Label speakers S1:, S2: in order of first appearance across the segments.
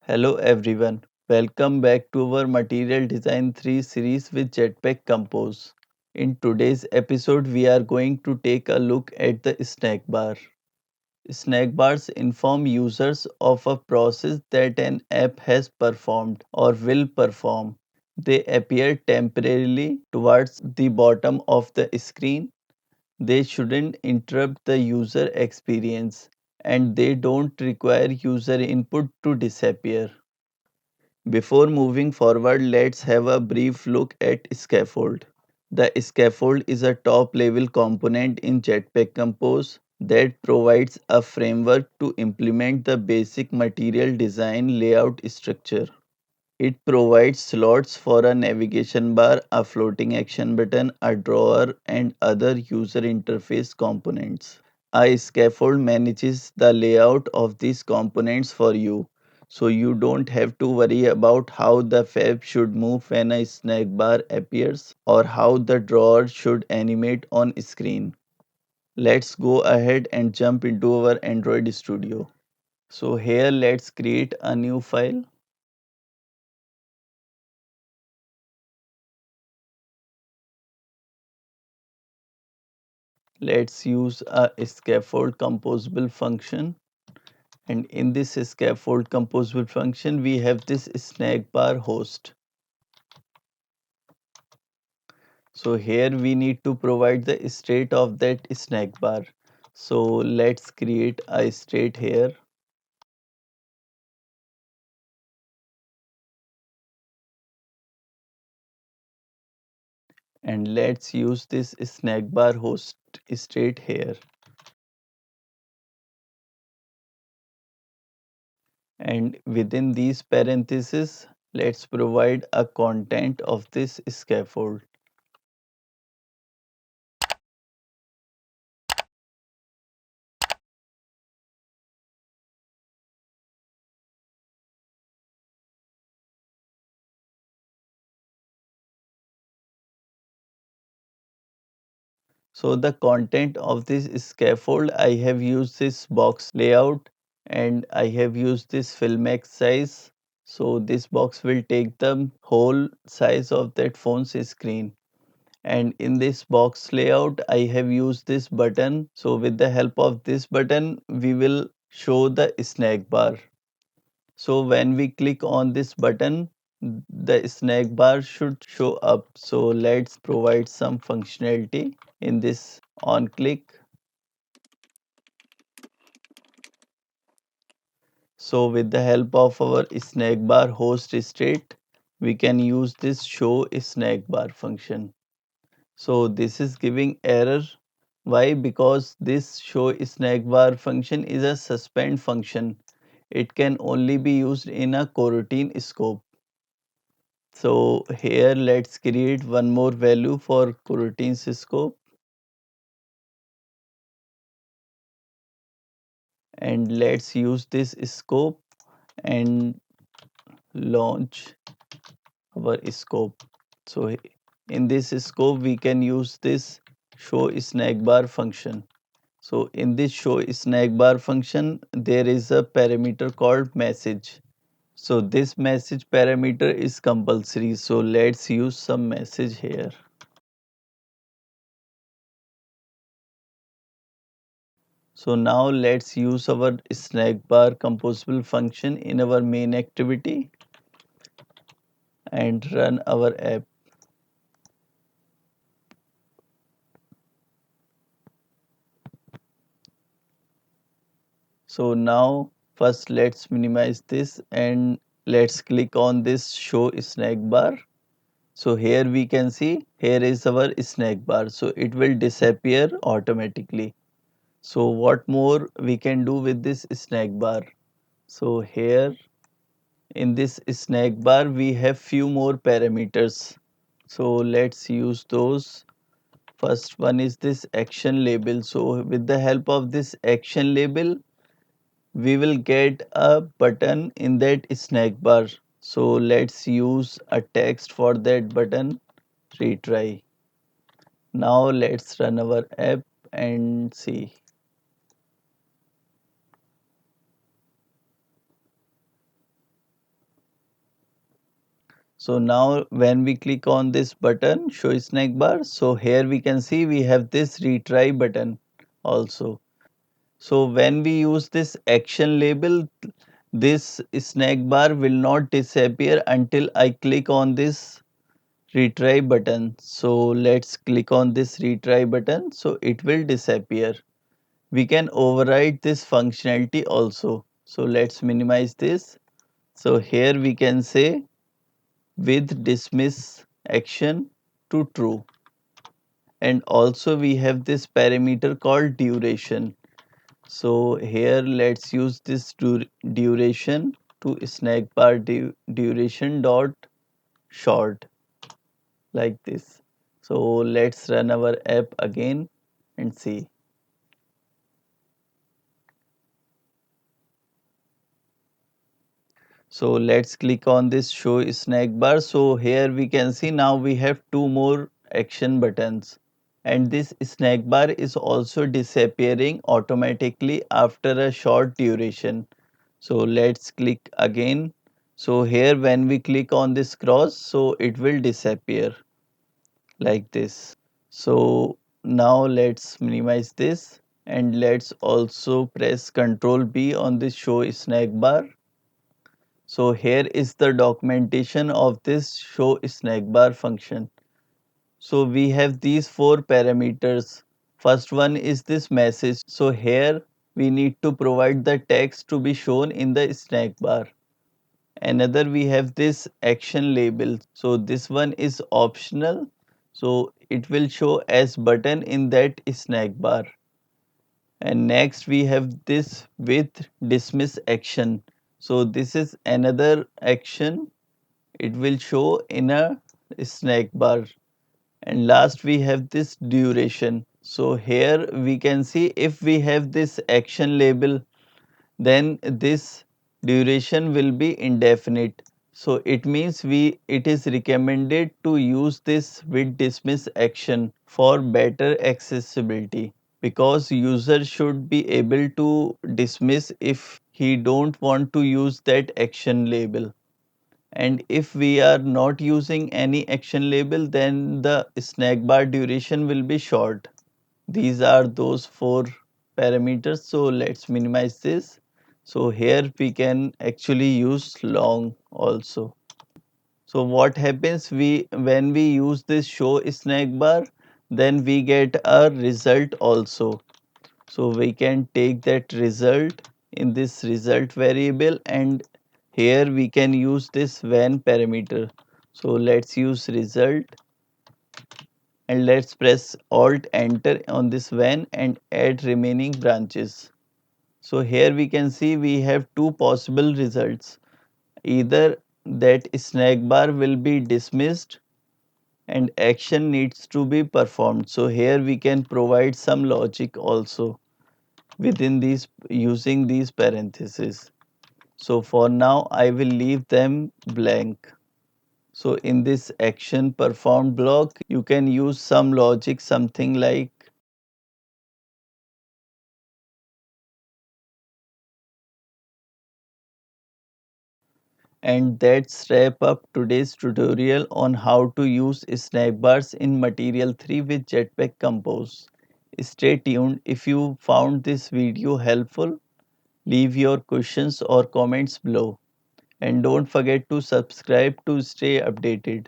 S1: Hello everyone, welcome back to our Material Design 3 series with Jetpack Compose. In today's episode, we are going to take a look at the snack bar. Snack bars inform users of a process that an app has performed or will perform. They appear temporarily towards the bottom of the screen. They shouldn't interrupt the user experience and they don't require user input to disappear. Before moving forward, let's have a brief look at scaffold. The scaffold is a top level component in Jetpack Compose that provides a framework to implement the basic material design layout structure. It provides slots for a navigation bar, a floating action button, a drawer, and other user interface components. A scaffold manages the layout of these components for you, so you don't have to worry about how the fab should move when a snack bar appears or how the drawer should animate on screen. Let's go ahead and jump into our Android Studio. So here let's create a new file. Let's use a scaffold composable function. And in this scaffold composable function, we have this snack bar host. So here we need to provide the state of that snack bar. So let's create a state here and let's use this snack bar host state here. And within these parentheses, let's provide a content of this scaffold. So the content of this scaffold, I have used this box layout and I have used this fill max size. So this box will take the whole size of that phone's screen. And in this box layout, I have used this button. So with the help of this button, we will show the snack bar. So when we click on this button, the snack bar should show up. So let's provide some functionality in this on click. So with the help of our snack bar host state, we can use this show snack bar function. So this is giving error. Why? Because this show snack bar function is a suspend function. It can only be used in a coroutine scope. So here let's create one more value for coroutines scope and let's use this scope and launch our scope. So in this scope we can use this show snack bar function. So in this show snack bar function there is a parameter called message. So this message parameter is compulsory. So let's use some message here. So now let's use our snack bar composable function in our main activity and run our app. So now first let's minimize this and let's click on this show snack bar. So here we can see here is our snack bar. So it will disappear automatically. So what more we can do with this snack bar? So here in this snack bar we have few more parameters. So let's use those. First one is this action label. So with the help of this action label we will get a button in that snack bar. So let's use a text for that button, retry. Now let's run our app and see. So now when we click on this button show snack bar, so here we can see we have this retry button also. So when we use this action label, this snack bar will not disappear until I click on this retry button. So let's click on this retry button, so it will disappear. We can override this functionality also. So let's minimize this. So here we can say with dismiss action to true, and also we have this parameter called duration. So here let's use this duration to snack bar duration dot short, like this. So let's run our app again and see. So let's click on this show snack bar. So here we can see now we have two more action buttons, and this snack bar is also disappearing automatically after a short duration. So let's click again. So here when we click on this cross, so it will disappear like this. So now let's minimize this, and let's also press Ctrl B on this show snack bar. So here is the documentation of this show snack bar function. So we have these four parameters. First one is this message. So here we need to provide the text to be shown in the snack bar. Another we have this action label. So this one is optional. So it will show as button in that snack bar. And next we have this with dismiss action. So this is another action. It will show in a snack bar. And last we have this duration. So here we can see if we have this action label, then this duration will be indefinite. So it means it is recommended to use this with dismiss action for better accessibility, because user should be able to dismiss if he don't want to use that action label. And if we are not using any action label, then the snack bar duration will be short. These are those four parameters. So let's minimize this. So here we can actually use long also. So what happens, we when we use this show snack bar, then we get a result also. So we can take that result in this result variable, and here we can use this when parameter. So let's use result, and let's press alt enter on this when and add remaining branches. So here we can see we have two possible results. Either that snack bar will be dismissed and action needs to be performed. So here we can provide some logic also within these using these parentheses. So for now I will leave them blank. So in this action performed block, you can use some logic, something like, and that's wrap up today's tutorial on how to use snack bars in Material 3 with Jetpack Compose. Stay tuned. If you found this video helpful, leave your questions or comments below. And don't forget to subscribe to stay updated.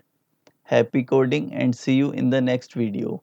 S1: Happy coding and see you in the next video.